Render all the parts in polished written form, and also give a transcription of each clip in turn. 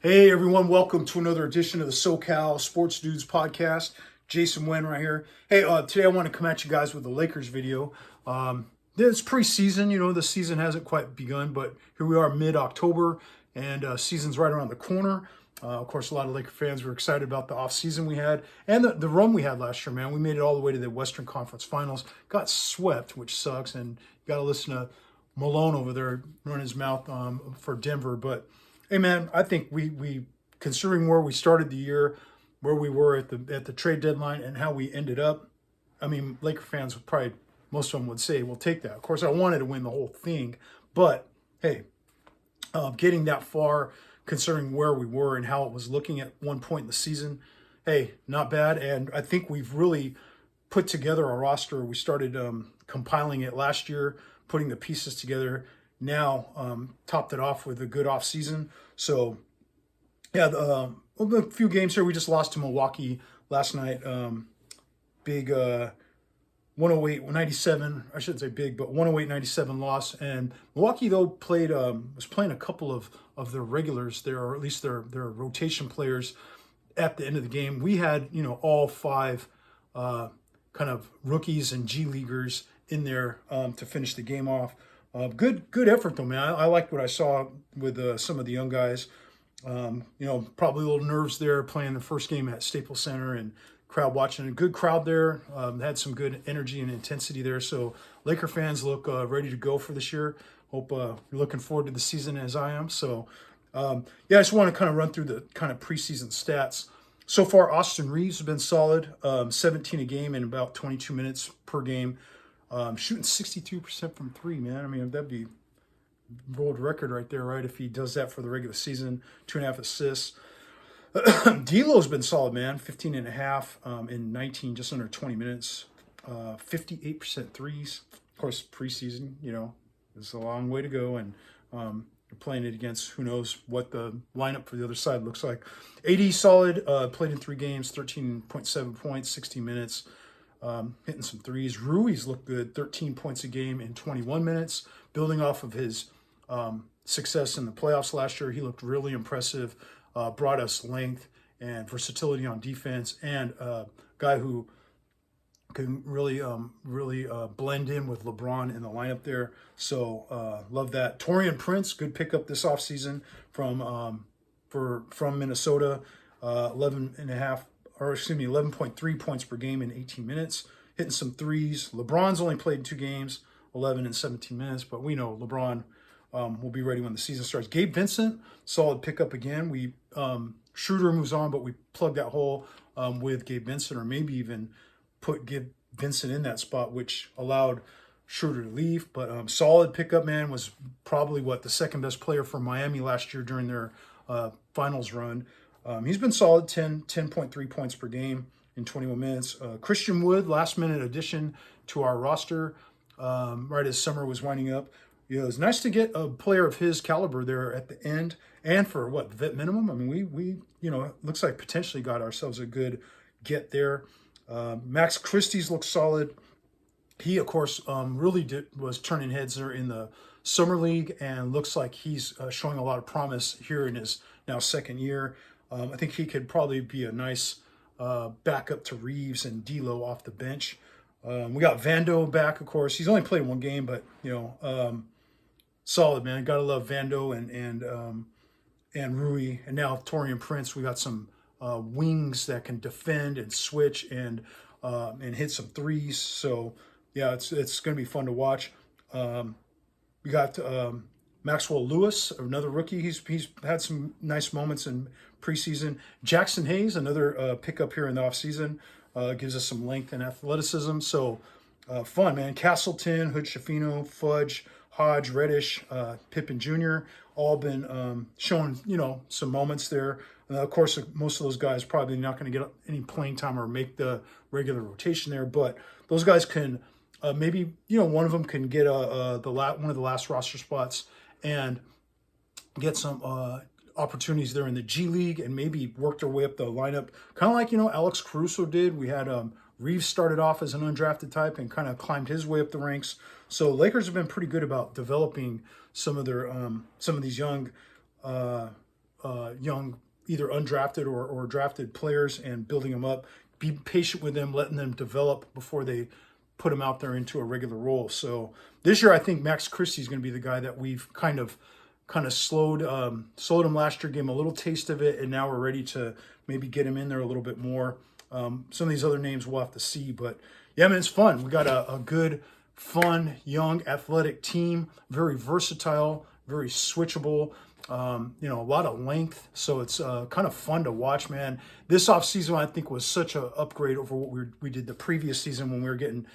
Hey everyone, welcome to another edition of the SoCal Sports Dudes podcast. Jason Wen right here. Hey, today I want to come at you guys with the Lakers video. It's preseason, the season hasn't quite begun, but here we are mid-October and season's right around the corner. Of course, a lot of Laker fans were excited about the offseason we had and the run we had last year, man. We made it all the way to the Western Conference Finals, got swept, which sucks, and you got to listen to Malone over there run his mouth for Denver, but hey man, I think we considering where we started the year, where we were at the trade deadline, and how we ended up. I mean, Laker fans would probably, most of them would say, "We'll take that." Of course, I wanted to win the whole thing, but hey, getting that far, considering where we were and how it was looking at one point in the season, hey, not bad. And I think we've really put together a roster. We started compiling it last year, putting the pieces together. Now topped it off with a good off season. So yeah, a few games here. We just lost to Milwaukee last night. Big 108-97. I shouldn't say big, but 108-97 loss. And Milwaukee though was playing a couple of their regulars there, or at least their rotation players at the end of the game. We had all five kind of rookies and G leaguers in there to finish the game off. Good effort though, man. I liked what I saw with some of the young guys. Probably a little nerves there playing the first game at Staples Center and crowd watching. A good crowd there. Had some good energy and intensity there. So Laker fans look ready to go for this year. Hope you're looking forward to the season as I am. So I just want to kind of run through the kind of preseason stats. So far, Austin Reeves has been solid. 17 a game in about 22 minutes per game. Shooting 62% from three, man. I mean, that'd be world record right there, right? If he does that for the regular season, 2.5 assists. D'Lo's been solid, man. 15 and a half in 19, just under 20 minutes. 58% threes. Of course, preseason, it's a long way to go, and you're playing it against who knows what the lineup for the other side looks like. AD solid, played in 3 games, 13.7 points, 16 minutes. Hitting some threes. Rui's looked good, 13 points a game in 21 minutes. Building off of his success in the playoffs last year, he looked really impressive. Brought us length and versatility on defense, and a guy who can really blend in with LeBron in the lineup there. So love that. Taurean Prince, good pickup this offseason from Minnesota. 11.3 points per game in 18 minutes, hitting some threes. LeBron's only played 2 games, 11 and 17 minutes, but we know LeBron will be ready when the season starts. Gabe Vincent, solid pickup again. Schroeder moves on, but we plugged that hole with Gabe Vincent, or maybe even put Gabe Vincent in that spot, which allowed Schroeder to leave. But solid pickup, man. Was probably the second best player for Miami last year during their finals run. He's been solid, 10.3 points per game in 21 minutes. Christian Wood, last minute addition to our roster right as summer was winding up. It was nice to get a player of his caliber there at the end, and for the vet minimum. I mean, we it looks like potentially got ourselves a good get there. Max Christie's looked solid. He, of course, was turning heads there in the summer league, and looks like he's showing a lot of promise here in his now second year. I think he could probably be a nice backup to Reeves and D'Lo off the bench. We got Vando back, of course. He's only played 1 game, but solid, man. Gotta love Vando and Rui, and now Taurean Prince. We got some wings that can defend and switch and hit some threes. So yeah, it's gonna be fun to watch. We got Maxwell Lewis, another rookie. He's had some nice moments in preseason. Jackson Hayes, another pickup here in the offseason, gives us some length and athleticism. So fun, man. Castleton, Hood Schifino, Fudge, Hodge, Reddish, Pippen Jr. all been showing, some moments there. Of course, most of those guys probably not going to get any playing time or make the regular rotation there, but those guys can maybe, one of them can get one of the last roster spots and get some opportunities there in the G League and maybe work their way up the lineup. Kind of like, Alex Caruso did. We had Reeves started off as an undrafted type and kind of climbed his way up the ranks. So Lakers have been pretty good about developing some of these young young, either undrafted or drafted players and building them up. Be patient with them, letting them develop before they put them out there into a regular role. So this year, I think Max Christie is going to be the guy that we've kind of slowed him last year, gave him a little taste of it, and now we're ready to maybe get him in there a little bit more. Some of these other names we'll have to see, but yeah, man, it's fun. We got a good, fun, young, athletic team, very versatile, very switchable. A lot of length, so it's kind of fun to watch, man. This offseason, I think, was such an upgrade over what we did the previous season when we were getting,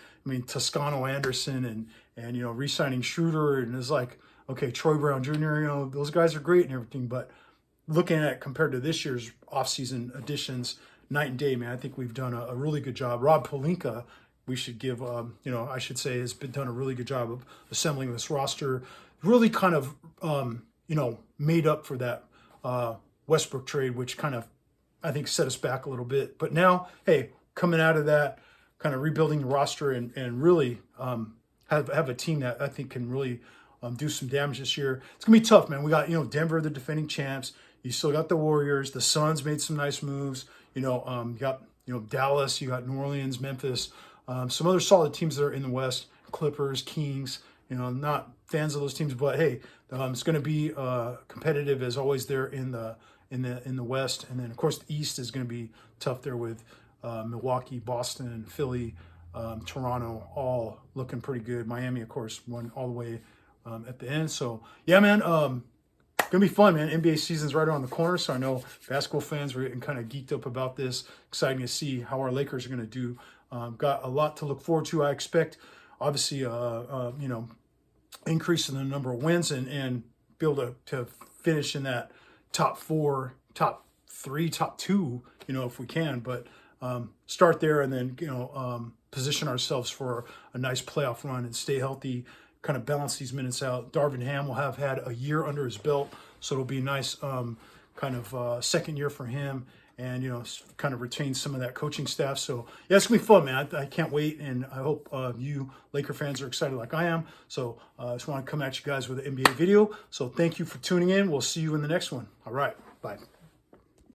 Toscano Anderson and re-signing Schroeder, and it's like, okay, Troy Brown Jr., those guys are great and everything, but looking at it compared to this year's offseason additions, night and day, man. I think we've done a really good job. Rob Pelinka, we should give, I should say, has done a really good job of assembling this roster. Really kind of, made up for that Westbrook trade, which kind of, I think, set us back a little bit. But now, hey, coming out of that, kind of rebuilding the roster and really have a team that I think can really do some damage this year. It's going to be tough, man. We got, Denver, the defending champs. You still got the Warriors. The Suns made some nice moves. You got, Dallas. You got New Orleans, Memphis. Some other solid teams that are in the West. Clippers, Kings. Not fans of those teams, but hey, it's going to be competitive as always there in the West, and then of course the East is going to be tough there with Milwaukee, Boston, Philly, Toronto, all looking pretty good. Miami, of course, won all the way at the end. So yeah, man, gonna be fun, man. NBA season's right around the corner, so I know basketball fans are getting kind of geeked up about this. Exciting to see how our Lakers are going to do. Got a lot to look forward to. I expect, obviously, increase in the number of wins and be able to finish in that top 4, top 3, top 2, if we can. But start there and then, position ourselves for a nice playoff run and stay healthy, kind of balance these minutes out. Darvin Ham will have had a year under his belt, so it'll be a nice second year for him. And, kind of retain some of that coaching staff. So, yeah, it's going to be fun, man. I can't wait, and I hope you Laker fans are excited like I am. So, I just want to come at you guys with an NBA video. So, thank you for tuning in. We'll see you in the next one. All right, bye.